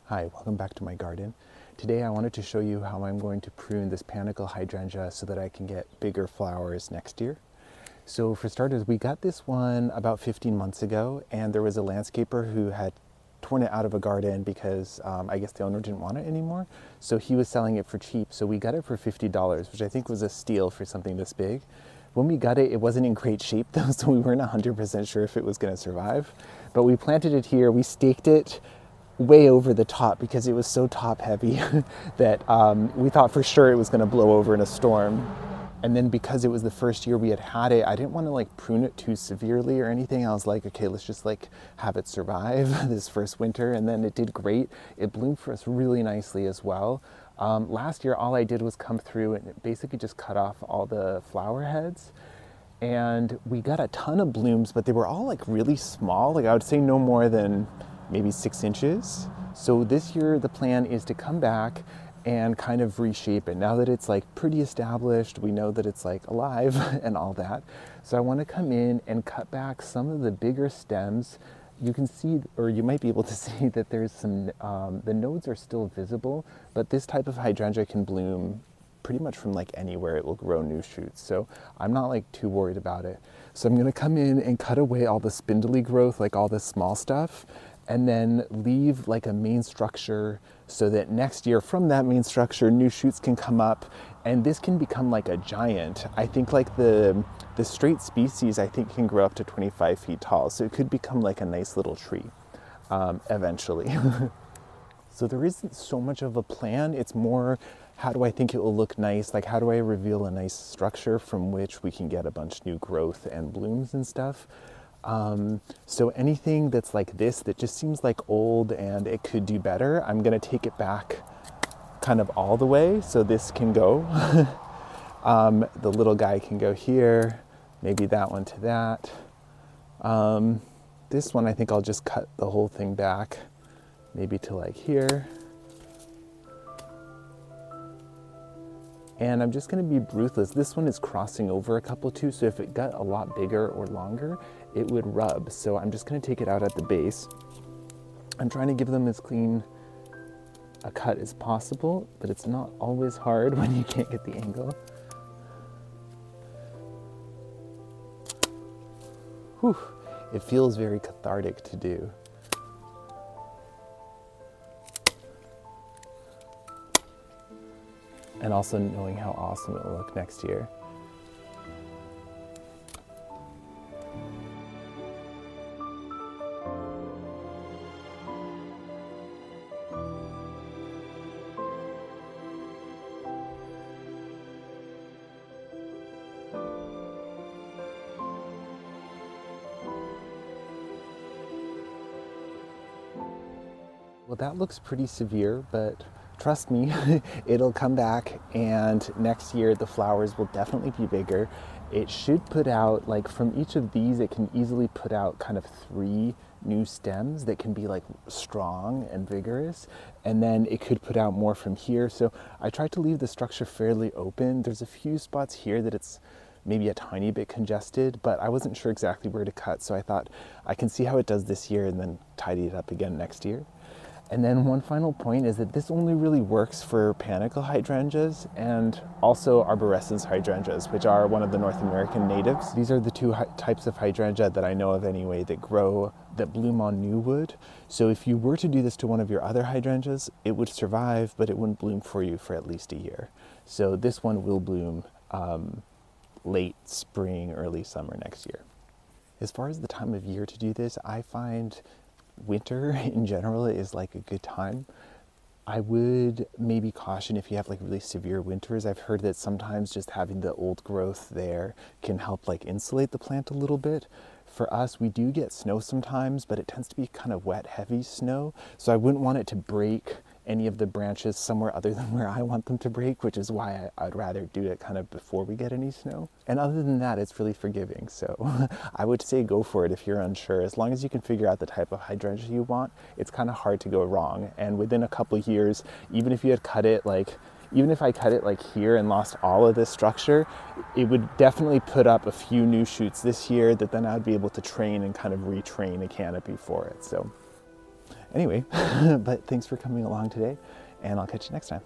Hi, welcome back to my garden. Today I wanted to show you how I'm going to prune this Panicle hydrangea so that I can get bigger flowers next year. So for starters, we got this one about 15 months ago, and there was a landscaper who had torn it out of a garden because I guess the owner didn't want it anymore. So he was selling it for cheap. So we got it for $50, which I think was a steal for something this big. When we got it, it wasn't in great shape though, so we weren't 100% sure if it was gonna survive. But we planted it here, we staked it way over the top because it was so top heavy that we thought for sure it was going to blow over in a storm. And then because it was the first year we had it, I didn't want to like prune it too severely or anything. I was like, okay, let's just like have it survive this first winter. And then it did great. It bloomed for us really nicely as well. Last year, all I did was come through and basically just cut off all the flower heads. And we got a ton of blooms, but they were all like really small. Like I would say no more than maybe 6 inches. So this year the plan is to come back and kind of reshape it. Now that it's like pretty established, we know that it's like alive and all that. So I want to come in and cut back some of the bigger stems. You can see, or you might be able to see that there's some, the nodes are still visible, but this type of hydrangea can bloom pretty much from like anywhere. It will grow new shoots. So I'm not like too worried about it. So I'm going to come in and cut away all the spindly growth, like all this small stuff, and then leave like a main structure so that next year from that main structure, new shoots can come up and this can become like a giant. I think like the straight species, I think can grow up to 25 feet tall. So it could become like a nice little tree eventually. So there isn't so much of a plan. It's more, how do I think it will look nice? Like how do I reveal a nice structure from which we can get a bunch of new growth and blooms and stuff? So anything that's like this that just seems like old and it could do better, I'm gonna take it back kind of all the way. So this can go, the little guy can go here, maybe that one to that. This one, I think I'll just cut the whole thing back, maybe to like here. And I'm just gonna be ruthless. This one is crossing over a couple too, so if it got a lot bigger or longer, it would rub. So I'm just gonna take it out at the base. I'm trying to give them as clean a cut as possible, but it's not always hard when you can't get the angle. Whew, it feels very cathartic to do. And also knowing how awesome it will look next year. Well, that looks pretty severe, but trust me, it'll come back, and next year the flowers will definitely be bigger. It should put out, like from each of these, it can easily put out kind of 3 new stems that can be like strong and vigorous, and then it could put out more from here. So I tried to leave the structure fairly open. There's a few spots here that it's maybe a tiny bit congested, but I wasn't sure exactly where to cut. So I thought I can see how it does this year and then tidy it up again next year. And then one final point is that this only really works for Panicle hydrangeas and also arborescens hydrangeas, which are one of the North American natives. These are the 2 types of hydrangea that I know of anyway that bloom on new wood. So if you were to do this to one of your other hydrangeas, it would survive, but it wouldn't bloom for you for at least a year. So this one will bloom late spring, early summer next year. As far as the time of year to do this, I find winter in general is like a good time. I would maybe caution if you have like really severe winters. I've heard that sometimes just having the old growth there can help like insulate the plant a little bit. For us, we do get snow sometimes, but it tends to be kind of wet, heavy snow. So I wouldn't want it to break any of the branches somewhere other than where I want them to break, which is why I'd rather do it kind of before we get any snow. And other than that, it's really forgiving. So I would say go for it if you're unsure. As long as you can figure out the type of hydrangea you want, it's kind of hard to go wrong. And within a couple of years, even if you had cut it like, even if I cut it like here and lost all of this structure, it would definitely put up a few new shoots this year that then I'd be able to train and kind of retrain a canopy for it. So Anyway, but thanks for coming along today, and I'll catch you next time.